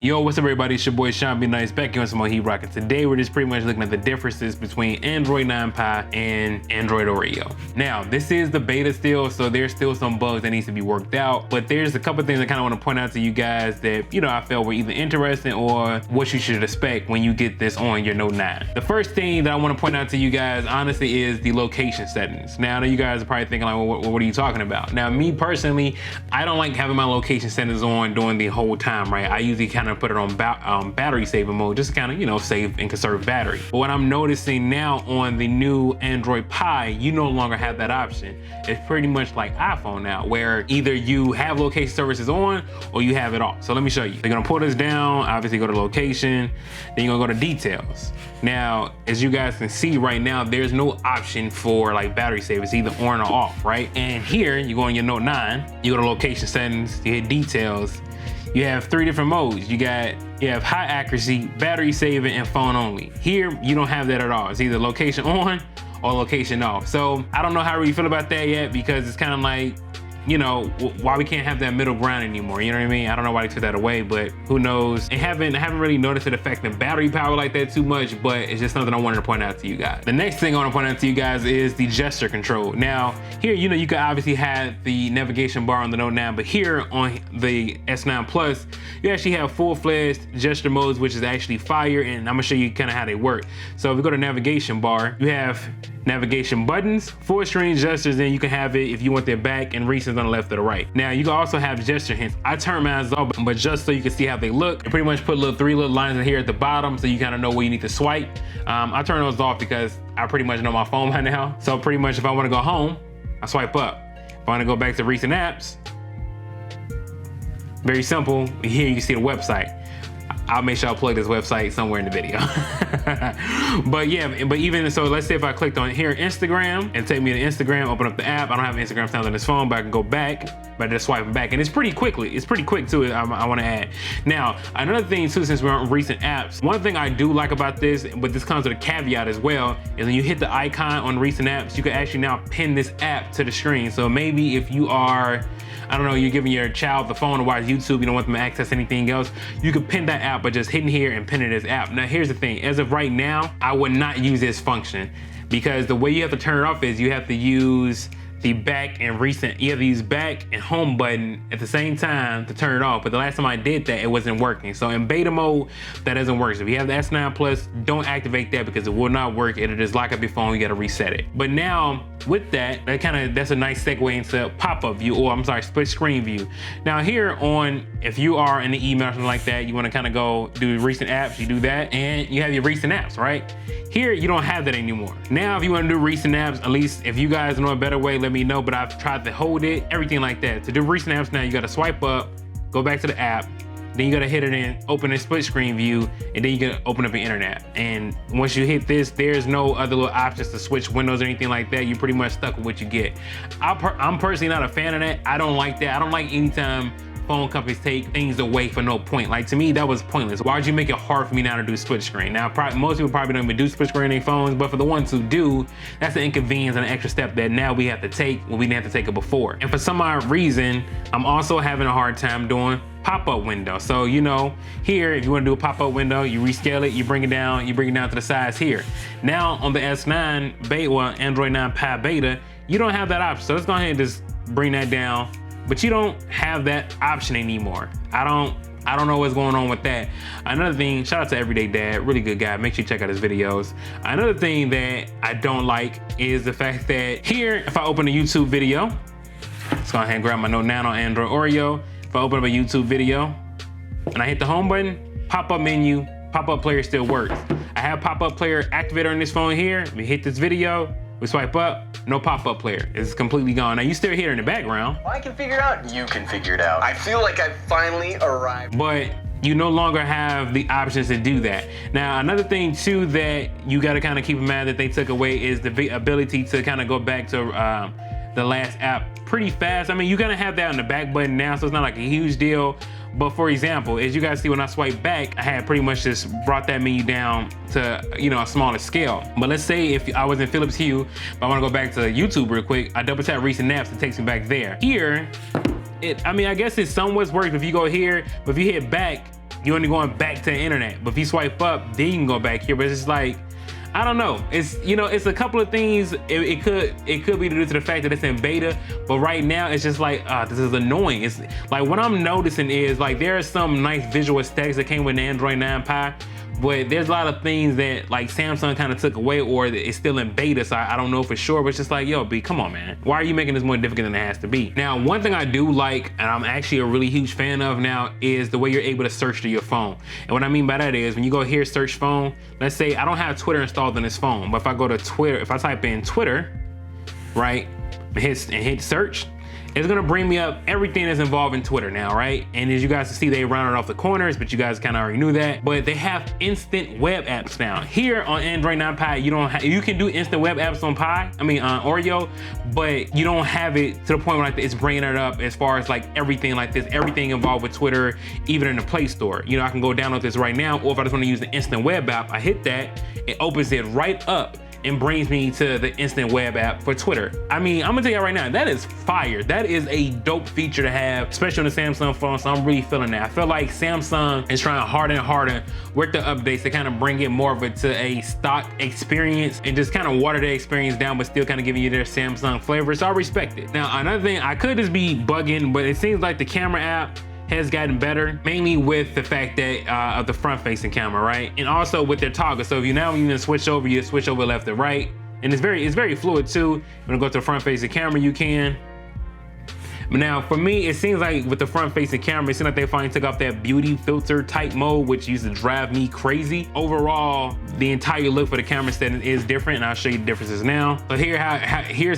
Yo, what's up everybody? It's your boy Sean B Nice back here on some more Heat Rock. And today we're just pretty much looking at the differences between Android 9 Pie and Android Oreo. Now, this is the beta still, so there's still some bugs that needs to be worked out, but there's a couple things I kind of want to point out to you guys that, I felt were either interesting or what you should expect when you get this on your Note 9. The first thing that I want to point out to you guys, honestly, is the location settings. Now, I know you guys are probably thinking like, well, what are you talking about? Now, me personally, I don't like having my location settings on during the whole time, right? I usually kind of put it on battery saving mode, just to kind of save and conserve battery. But what I'm noticing now on the new Android Pie, you no longer have that option. It's pretty much like iPhone now, where either you have location services on or you have it off. So let me show you. You're gonna pull this down, obviously go to location, then you're gonna go to details. Now, as you guys can see right now, there's no option for like battery save. It's either on or off, right? And here, you go on your Note 9, you go to location settings, you hit details. You have 3 different modes. You have high accuracy, battery saving, and phone only. Here, you don't have that at all. It's either location on or location off. So I don't know how I really feel about that yet, because it's kind of like, why we can't have that middle ground anymore. You know what I mean? I don't know why they took that away, but who knows? I haven't really noticed it affecting battery power like that too much, but it's just something I wanted to point out to you guys. The next thing I want to point out to you guys is the gesture control. Now, here, you can obviously have the navigation bar on the Note 9, but here on the S9 Plus, you actually have full-fledged gesture modes, which is actually fire, and I'm gonna show you kind of how they work. So if we go to navigation bar, you have navigation buttons, full screen gestures, then you can have it if you want their back and recents on the left or the right. Now you can also have gesture hints. I turn mine off, but just so you can see how they look, I pretty much put three little lines in here at the bottom so you kind of know where you need to swipe. I turn those off because I pretty much know my phone by now. So pretty much if I want to go home, I swipe up. If I want to go back to recent apps, very simple. Here you can see the website. I'll make sure I'll plug this website somewhere in the video. But yeah, but even so, let's say if I clicked on here, Instagram, and take me to Instagram, open up the app. I don't have Instagram installed on this phone, but I can go back by just swiping back. And it's pretty quick too, I wanna add. Now, another thing too, since we're on recent apps, one thing I do like about this, but this comes with a caveat as well, is when you hit the icon on recent apps, you can actually now pin this app to the screen. So maybe if you are, I don't know, you're giving your child the phone to watch YouTube, you don't want them to access anything else, you can pin that app by just hitting here and pinning this app. Now here's the thing, as of right now, I would not use this function, because the way you have to turn it off is you have to use the back and recent, you have to use back and home button at the same time to turn it off. But the last time I did that, it wasn't working. So in beta mode, that doesn't work. So if you have the S9 Plus, don't activate that because it will not work. It'll just lock up your phone, you gotta reset it. But now with that, that's a nice segue into pop-up view, or I'm sorry, split screen view. Now here on, if you are in the email or something like that, you wanna kind of go do recent apps, you do that, and you have your recent apps, right? Here, you don't have that anymore. Now, if you wanna do recent apps, at least if you guys know a better way, let me know, but I've tried to hold it, everything like that. To do recent apps now, you gotta swipe up, go back to the app, then you gotta hit it in, open a split screen view, and then you can open up your internet. And once you hit this, there's no other little options to switch windows or anything like that. You're pretty much stuck with what you get. I'm personally not a fan of that. I don't like that. I don't like anytime phone companies take things away for no point. Like, to me, that was pointless. Why'd you make it hard for me now to do split screen? Now, most people probably don't even do split screen on their phones, but for the ones who do, that's an inconvenience and an extra step that now we have to take when we didn't have to take it before. And for some odd reason, I'm also having a hard time doing pop-up window. So, here, if you want to do a pop-up window, you rescale it, you bring it down to the size here. Now on the S9 beta, well, Android 9 Pie beta, you don't have that option. So let's go ahead and just bring that down. But you don't have that option anymore. I don't know what's going on with that. Another thing, shout out to Everyday Dad, really good guy. Make sure you check out his videos. Another thing that I don't like is the fact that here, if I open a YouTube video, let's go ahead and grab my Note 9 on Android Oreo. If I open up a YouTube video and I hit the home button, pop-up menu, pop-up player still works. I have pop-up player activator on this phone here. We hit this video, we swipe up, no pop-up player. It's completely gone. Now you still hear it in the background. I can figure it out. You can figure it out. I feel like I've finally arrived. But you no longer have the options to do that. Now, another thing too that you gotta kind of keep in mind that they took away is the ability to kind of go back to the last app pretty fast. I mean, you're gonna have that on the back button now, so it's not like a huge deal. But for example, as you guys see when I swipe back, I had pretty much just brought that menu down to, a smaller scale. But let's say if I was in Philips Hue, but I wanna go back to YouTube real quick, I double tap recent apps, it takes me back there. Here, I guess it somewhat works if you go here, but if you hit back, you're only going back to the internet. But if you swipe up, then you can go back here. But it's just like, I don't know. It's, you know, it's a couple of things. It could be due to the fact that it's in beta, but right now it's just like, this is annoying. It's like, what I'm noticing is like, there are some nice visual aesthetics that came with the Android 9 Pie, but there's a lot of things that like Samsung kind of took away, or it's still in beta, so I don't know for sure. But it's just like, yo, B, come on, man. Why are you making this more difficult than it has to be? Now, one thing I do like, and I'm actually a really huge fan of now, is the way you're able to search through your phone. And what I mean by that is, when you go here, search phone, let's say I don't have Twitter installed on this phone, but if I go to Twitter, if I type in Twitter, right, and hit search, it's gonna bring me up everything that's involved in Twitter now, right? And as you guys can see, they rounded off the corners, but you guys kind of already knew that. But they have instant web apps now. Here on Android 9 Pie, you can do instant web apps on Oreo, but you don't have it to the point where like it's bringing it up as far as like everything like this, everything involved with Twitter, even in the Play Store. You know, I can go download this right now, or if I just want to use the instant web app, I hit that, it opens it right up and brings me to the instant web app for Twitter. I mean, I'm gonna tell you right now, that is fire. That is a dope feature to have, especially on the Samsung phone, so I'm really feeling that. I feel like Samsung is trying harder and harder with the updates to kind of bring it more of it to a stock experience and just kind of water the experience down, but still kind of giving you their Samsung flavor, so I respect it. Now, another thing, I could just be bugging, but it seems like the camera app has gotten better, mainly with the fact that of the front-facing camera, right? And also with their toggle. So if you now even switch over, you switch over left to right, and it's very fluid too. When you go to the front-facing camera, you can. But now for me, it seems like with the front-facing camera, it seems like they finally took off that beauty filter type mode, which used to drive me crazy. Overall, the entire look for the camera setting is different, and I'll show you the differences now. So here's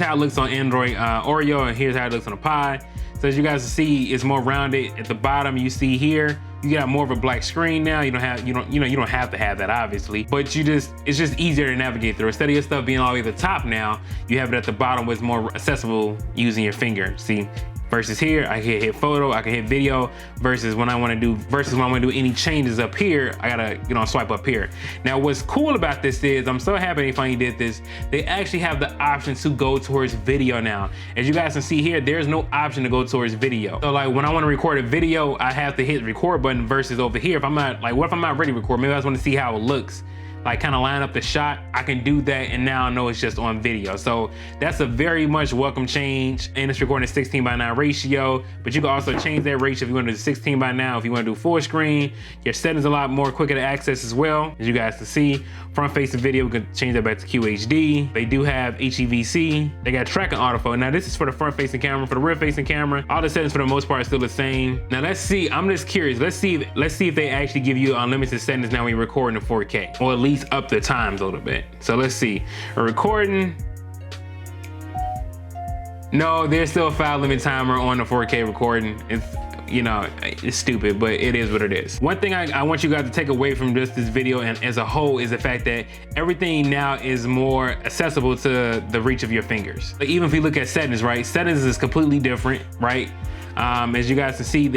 how it looks on Android Oreo, and here's how it looks on the Pi. So as you guys see, it's more rounded. At the bottom, you see here, you got more of a black screen now. You don't have to have that obviously, but it's just easier to navigate through. Instead of your stuff being all the way at the top now, you have it at the bottom where it's more accessible using your finger. See? Versus here, I can hit photo, I can hit video, versus when I wanna do any changes up here, I gotta, swipe up here. Now, what's cool about this is, I'm so happy they finally did this, they actually have the option to go towards video now. As you guys can see here, there's no option to go towards video. So like when I wanna record a video, I have to hit the record button versus over here, if I'm not, like what if I'm not ready to record? Maybe I just wanna see how it looks. Like kind of line up the shot, I can do that, and now I know it's just on video. So that's a very much welcome change, and it's recording a 16:9 ratio, but you can also change that ratio if you want to do 16:9, if you want to do full screen. Your settings a lot more quicker to access as well. As you guys can see, front facing video, we can change that back to QHD. They do have HEVC. They got tracking autofocus. Now this is for the front facing camera. For the rear facing camera, all the settings for the most part are still the same. Now let's see, I'm just curious. Let's see if they actually give you unlimited settings now when you're recording in 4K, or at least up the times a little bit. So let's see, a recording. No, there's still a file limit timer on the 4K recording. It's stupid, but it is what it is. One thing I want you guys to take away from just this video and as a whole is the fact that everything now is more accessible to the reach of your fingers. Like even if you look at settings, right? Settings is completely different, right? As you guys can see,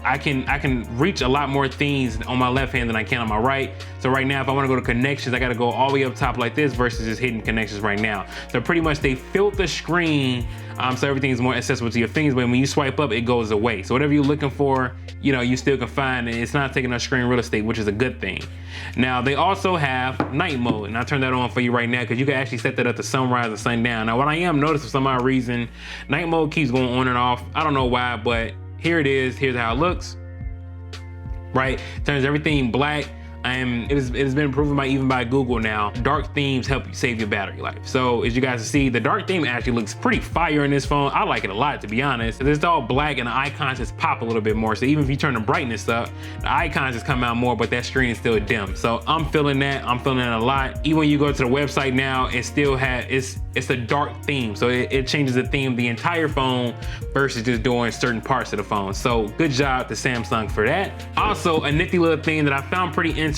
I can reach a lot more things on my left hand than I can on my right. So right now, if I want to go to connections, I got to go all the way up top like this versus just hitting connections right now. So pretty much they filter the screen so everything is more accessible to your fingers, but when you swipe up, it goes away. So whatever you're looking for, you still can find, and it's not taking up screen real estate, which is a good thing. Now, they also have night mode, and I'll turn that on for you right now because you can actually set that up to sunrise and sundown. Now, what I am noticing for some odd reason, night mode keeps going on and off. I don't know why, but here it is. Here's how it looks, right? Turns everything black. It has been proven even by Google now, dark themes help you save your battery life. So as you guys can see, the dark theme actually looks pretty fire in this phone. I like it a lot, to be honest. It's all black and the icons just pop a little bit more. So even if you turn the brightness up, the icons just come out more, but that screen is still dim. So I'm feeling that. I'm feeling it a lot. Even when you go to the website now, it still has, it's a dark theme. So it changes the theme of the entire phone versus just doing certain parts of the phone. So good job to Samsung for that. Also, a nifty little thing that I found pretty interesting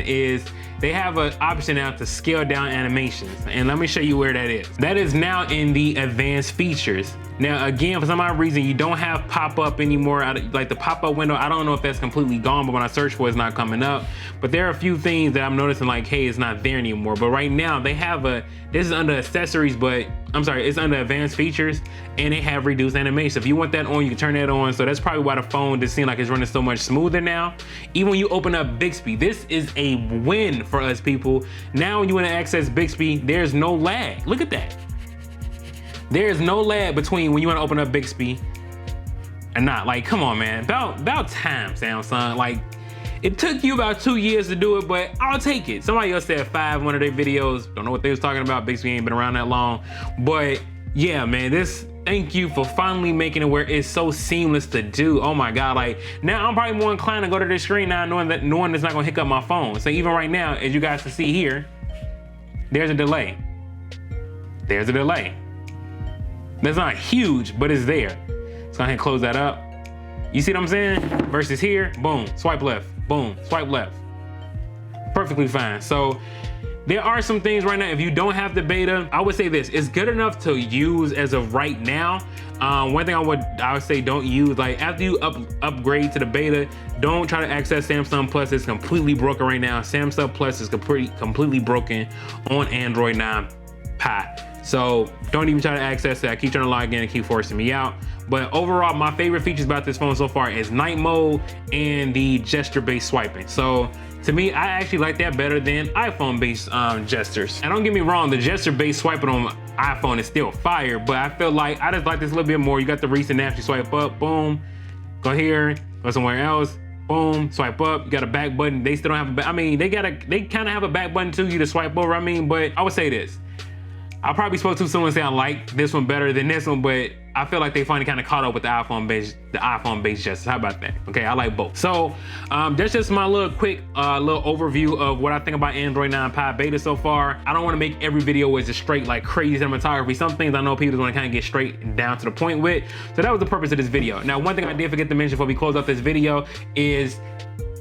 is they have an option now to scale down animations, and let me show you where that is. That is now in the advanced features. Now again, for some odd reason, you don't have pop-up anymore. Like the pop-up window, I don't know if that's completely gone, but when I search for it, it's not coming up. But there are a few things that I'm noticing like, hey, it's not there anymore. But right now they have this is under accessories, but I'm sorry, it's under advanced features, and they have reduced animation. If you want that on, you can turn that on. So that's probably why the phone just seems like it's running so much smoother now. Even when you open up Bixby, this is a win for us people. Now when you want to access Bixby, there's no lag. Look at that. There's no lag between when you want to open up Bixby and not. Like, come on, man. About time, Samsung. Like, it took you about 2 years to do it, but I'll take it. Somebody else said 5 one of their videos. Don't know what they was talking about. Bixby ain't been around that long. But yeah, man, thank you for finally making it where it's so seamless to do. Oh my God, like now I'm probably more inclined to go to this screen now knowing it's not gonna hiccup my phone. So even right now, as you guys can see here, there's a delay. There's a delay. That's not huge, but it's there. So go ahead and close that up. You see what I'm saying? Versus here, boom, swipe left, boom, swipe left. Perfectly fine. So there are some things right now, if you don't have the beta, I would say this, it's good enough to use as of right now. One thing I would say don't use, like after you upgrade to the beta, don't try to access Samsung Plus. It's completely broken right now. Samsung Plus is completely broken on Android 9 Pie. So don't even try to access it. I keep trying to log in and keep forcing me out. But overall, my favorite features about this phone so far is night mode and the gesture-based swiping. So to me, I actually like that better than iPhone-based gestures. And don't get me wrong, the gesture-based swiping on iPhone is still fire, but I feel like I just like this a little bit more. You got the recent app, you swipe up, boom, go here, go somewhere else, boom, swipe up. You got a back button. They still don't have a back. I mean, they kind of have a back button to you to swipe over. I mean, but I would say this. I probably spoke to someone and say I like this one better than this one, but I feel like they finally kind of caught up with the iPhone-based gestures. How about that? Okay, I like both. So that's just my little quick little overview of what I think about Android 9 Pie Beta so far. I don't want to make every video as just straight like crazy cinematography. Some things I know people want to kind of get straight and down to the point with. So that was the purpose of this video. Now, one thing I did forget to mention before we close out this video is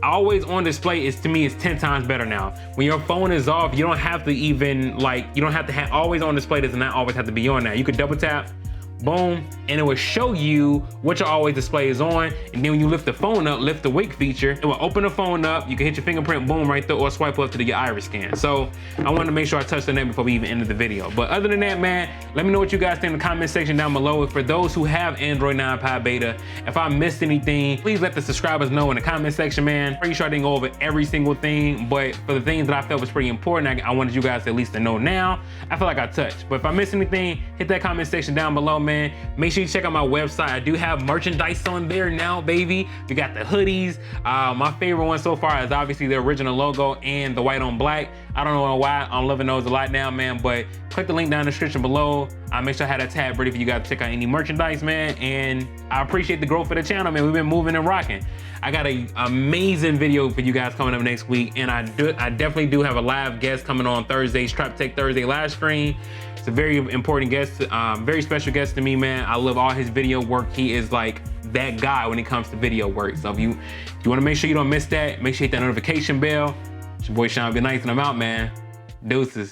always on display to me is 10 times better now. When your phone is off, you don't have to even you don't have to have always on display. Does not always have to be on now. You could double tap, boom, and it will show you what your always display is on. And then when you lift the phone up, lift the wake feature, it will open the phone up. You can hit your fingerprint, boom, right there, or swipe up to your iris scan. So I wanted to make sure I touched on that before we even ended the video. But other than that, man, let me know what you guys think in the comment section down below. For those who have Android 9 Pie Beta, if I missed anything, please let the subscribers know in the comment section, man. Pretty sure I didn't go over every single thing, but for the things that I felt was pretty important, I wanted you guys at least to know now. I feel like I touched. But if I missed anything, hit that comment section down below, man. Make sure you check out my website. I do have merchandise on there now, baby. We got the hoodies. My favorite one so far is obviously the original logo and the white on black. I don't know why I'm loving those a lot now, man, but click the link down in the description below. I'll make sure I have that tab ready for you guys to check out any merchandise, man. And I appreciate the growth of the channel, man. We've been moving and rocking. I got an amazing video for you guys coming up next week, and I definitely do have a live guest coming on Thursday's Trap Tech Thursday live stream. It's a very important guest, very special guest to me, man. I love all his video work. He is like that guy when it comes to video work. So if you want to make sure you don't miss that, make sure you hit that notification bell. It's your boy Sean Be Nice, and I'm out, man. Deuces.